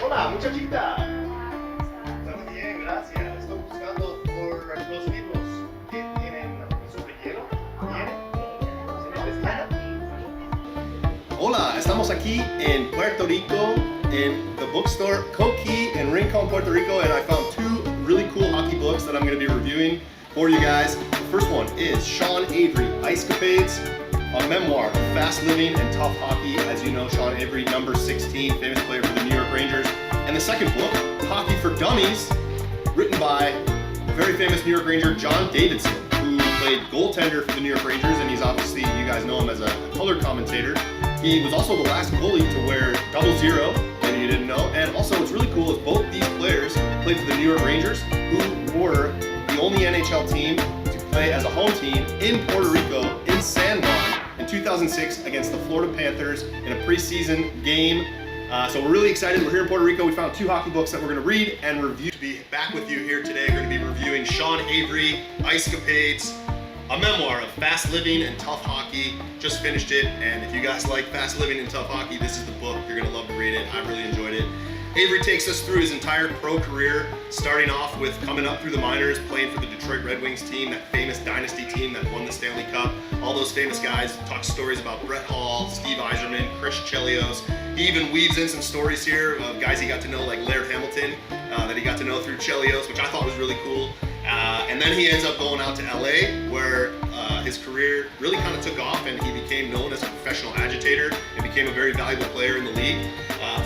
Hola, muchachita. Estamos bien, gracias. Estoy buscando por los libros que tienen sobre hielo. Hola, estamos aquí en Puerto Rico in the bookstore Coqui in Rincon, Puerto Rico, and I found two really cool hockey books that I'm going to be reviewing for you guys. The first one is Sean Avery, Icecapades, a memoir of fast living and tough hockey. As you know, Sean Avery, number 16, famous player for the New York Rangers. And the second book, Hockey for Dummies, written by a very famous New York Ranger, John Davidson, who played goaltender for the New York Rangers, and he's obviously, you guys know him as a color commentator. He was also the last goalie to wear 00, maybe you didn't know. And also what's really cool is both these players played for the New York Rangers, who were the only NHL team to play as a home team in Puerto Rico in San Juan in 2006 against the Florida Panthers in a preseason game. So we're really excited. We're here in Puerto Rico. We found two hockey books that we're going to read and review. To be back with you here today, we're going to be reviewing Sean Avery, Icecapades, a memoir of fast living and tough hockey. Just finished it, and if you guys like fast living and tough hockey, this is the book. You're going to love to read it. I really enjoyed it. Avery takes us through his entire pro career, starting off with coming up through the minors, playing for the Detroit Red Wings team, that famous dynasty team that won the Stanley Cup. All those famous guys talk stories about Brett Hall, Steve Yzerman, Chris Chelios. He even weaves in some stories here of guys he got to know, like Laird Hamilton, that he got to know through Chelios, which I thought was really cool. And then he ends up going out to LA, where his career really kind of took off, and he became known as a professional agitator and became a very valuable player in the league.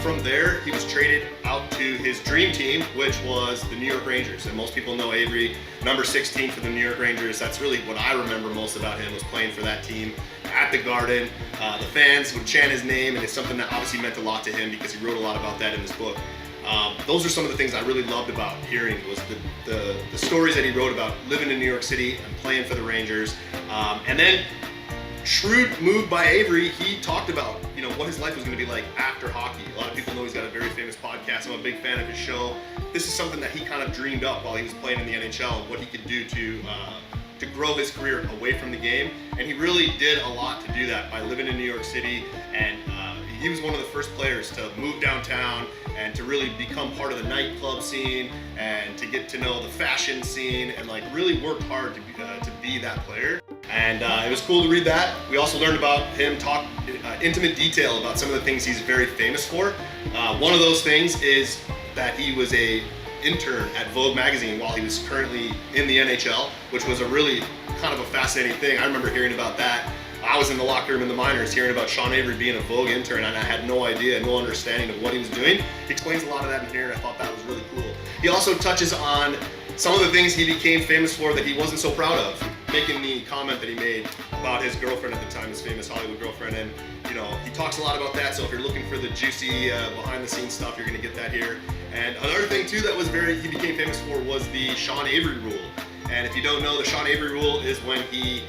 From there, he was traded out to his dream team, which was the New York Rangers. And most people know Avery, number 16 for the New York Rangers. That's really what I remember most about him, was playing for that team at the Garden. The fans would chant his name, and it's something that obviously meant a lot to him because he wrote a lot about that in his book. Those are some of the things I really loved about hearing, was the stories that he wrote about living in New York City and playing for the Rangers. And then, shrewd move by Avery, he talked about, you know, what his life was going to be like after hockey. A lot of people know he's got a very famous podcast. I'm a big fan of his show. This is something that he kind of dreamed up while he was playing in the NHL, what he could do to grow his career away from the game. And he really did a lot to do that by living in New York City. And he was one of the first players to move downtown and to really become part of the nightclub scene and to get to know the fashion scene, and like really worked hard to be that player. And it was cool to read that. We also learned about him talk intimate detail about some of the things he's very famous for. One of those things is that he was a intern at Vogue magazine while he was currently in the NHL, which was a really kind of a fascinating thing. I remember hearing about that. I was in the locker room in the minors hearing about Sean Avery being a Vogue intern, and I had no idea, no understanding of what he was doing. He explains a lot of that in here, and I thought that was really cool. He also touches on some of the things he became famous for that he wasn't so proud of, making the comment that he made about his girlfriend at the time, his famous Hollywood girlfriend. And you know, he talks a lot about that, so if you're looking for the juicy behind the scenes stuff, you're gonna get that here. And another thing too that was he became famous for was the Sean Avery rule. And if you don't know, the Sean Avery rule is when he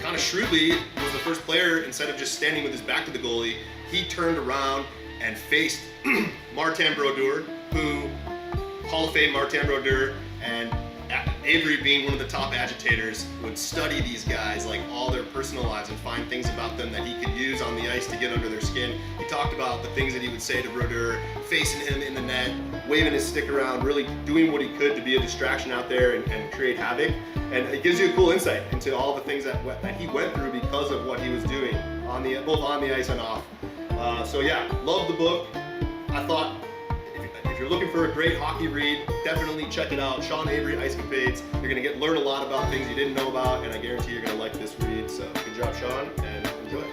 kind of shrewdly was the first player, instead of just standing with his back to the goalie, he turned around and faced Martin Brodeur, who, Hall of Fame Martin Brodeur, and Avery, being one of the top agitators, would study these guys, like all their personal lives, and find things about them that he could use on the ice to get under their skin. He talked about the things that he would say to Brodeur, facing him in the net, waving his stick around, really doing what he could to be a distraction out there and create havoc. And it gives you a cool insight into all the things that he went through because of what he was doing, both on the ice and off. So yeah, love the book. I thought, if you're looking for a great hockey read, definitely check it out. Sean Avery, Icecapades. You're going to learn a lot about things you didn't know about, and I guarantee you're going to like this read. So good job, Sean, and enjoy.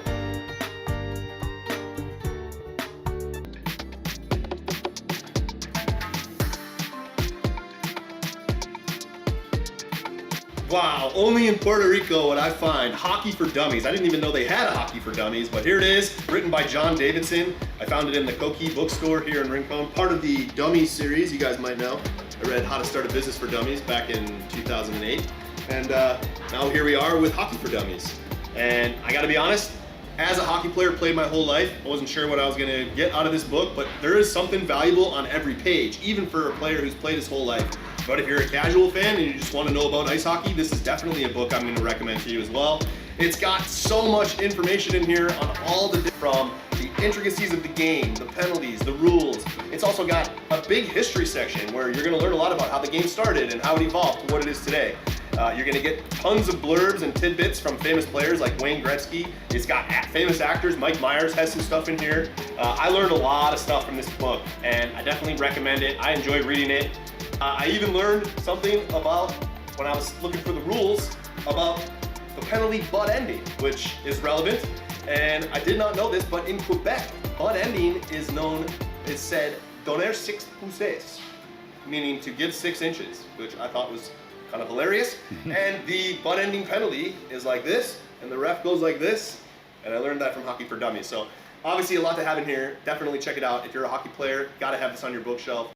Wow, only in Puerto Rico would I find Hockey for Dummies. I didn't even know they had a Hockey for Dummies, but here it is, written by John Davidson. I found it in the Coqui bookstore here in Rincon, part of the Dummies series, you guys might know. I read How to Start a Business for Dummies back in 2008. And now here we are with Hockey for Dummies. And I gotta be honest, as a hockey player, played my whole life, I wasn't sure what I was gonna get out of this book, but there is something valuable on every page, even for a player who's played his whole life. But if you're a casual fan and you just want to know about ice hockey, this is definitely a book I'm going to recommend to you as well. It's got so much information in here on all from the intricacies of the game, the penalties, the rules, It's also got a big history section where you're going to learn a lot about how the game started and how it evolved to what it is today. You're going to get tons of blurbs and tidbits from famous players like Wayne Gretzky. It's got famous actors. Mike Myers has some stuff in here. I learned a lot of stuff from this book, and I definitely recommend it. I enjoyed reading it. I even learned something about, when I was looking for the rules, about the penalty butt ending, which is relevant. And I did not know this, but in Quebec, butt ending is said donner 6 pouces, meaning to give 6 inches, which I thought was kind of hilarious. And the butt ending penalty is like this, and the ref goes like this. And I learned that from Hockey for Dummies. So obviously a lot to have in here. Definitely check it out. If you're a hockey player, gotta have this on your bookshelf.